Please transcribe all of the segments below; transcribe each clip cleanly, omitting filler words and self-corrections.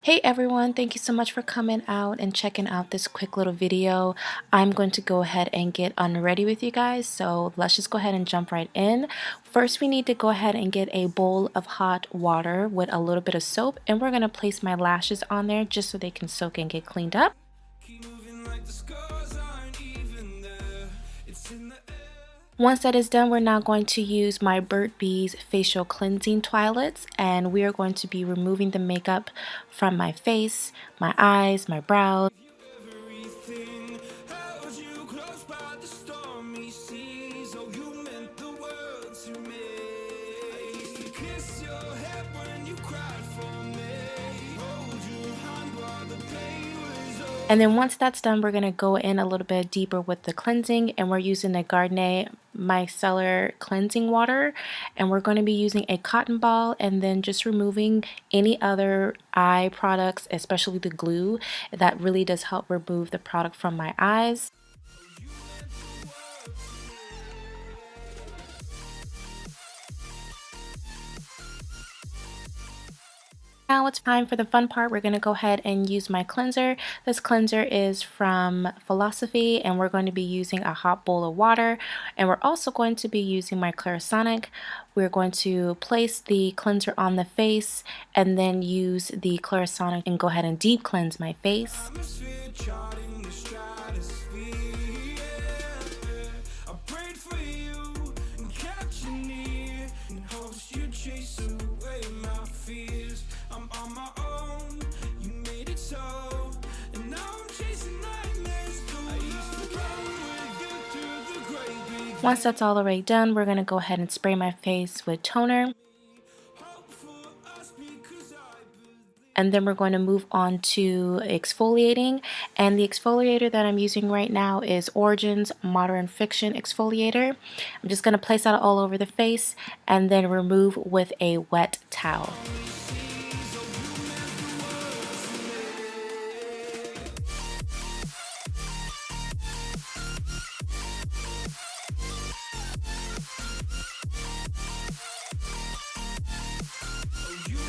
Hey everyone, thank you so much for coming out and checking out this quick little video. I'm going to go ahead and get unready with you guys, so let's just go ahead and jump right in. First, we need to go ahead and get a bowl of hot water with a little bit of soap, and we're going to place my lashes on there just so they can soak and get cleaned up. Once that is done, we're now going to use my Burt facial cleansing towelettes, and we are going to be removing the makeup from my face, my eyes, my brows. And then once that's done, we're going to go in a little bit deeper with the cleansing, and we're using the Garnier Micellar cleansing water, and we're going to be using a cotton ball and then just removing any other eye products, especially the glue. That really does help remove the product from my eyes. Now it's time for the fun part. We're going to go ahead and use my cleanser. This cleanser is from Philosophy, and we're going to be using a hot bowl of water, and we're also going to be using my Clarisonic. We're going to place the cleanser on the face and then use the Clarisonic and go ahead and deep cleanse my face. Once that's all already done, we're going to go ahead and spray my face with toner. And then we're going to move on to exfoliating. And the exfoliator that I'm using right now is Origin's Modern Fiction Exfoliator. I'm just going to place that all over the face and then remove with a wet towel.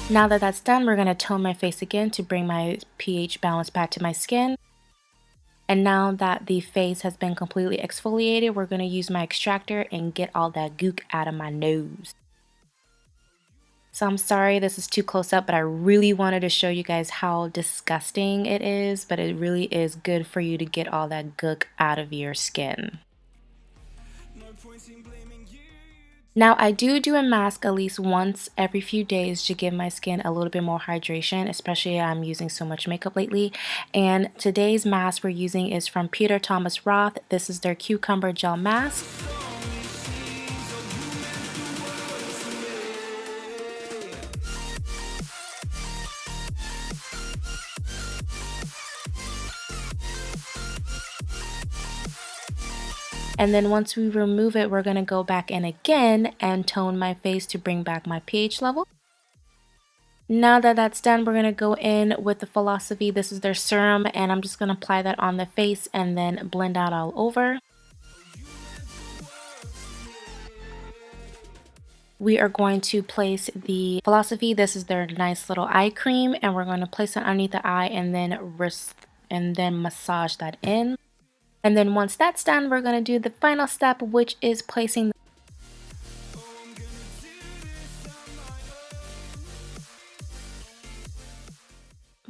Now that that's done, we're going to tone my face again to bring my pH balance back to my skin. And now that the face has been completely exfoliated, we're going to use my extractor and get all that gook out of my nose. So I'm sorry this is too close up, but I really wanted to show you guys how disgusting it is, but it really is good for you to get all that gook out of your skin. Now I do a mask at least once every few days to give my skin a little bit more hydration, especially I'm using so much makeup lately. And today's mask we're using is from PeterThomasRoth. This is their cucumber gel mask. And then once we remove it, we're going to go back in again and tone my face to bring back my pH level. Now that that's done, we're going to go in with the Philosophy. This is their serum, and I'm just going to apply that on the face and then blend out all over. We are going to place the Philosophy. This is their nice little eye cream, and we're going to place it underneath the eye and then massage that in. And then once that's done, we're going to do the final step, which is placing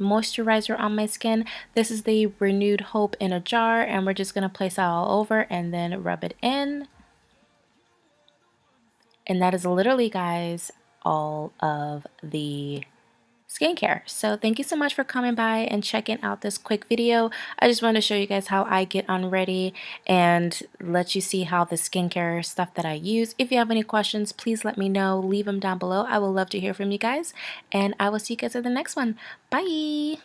moisturizer on my skin. This is the Renewed Hope in a jar, and we're just going to place that all over and then rub it in. And that is literally, guys, all of the skincare. So thank you so much for coming by and checking out this quick video. I just want to show you guys how I get unready and let you see how the skincare stuff that I use. If you have any questions, please let me know. Leave them down below. I would love to hear from you guys, and I will see you guys in the next one. Bye.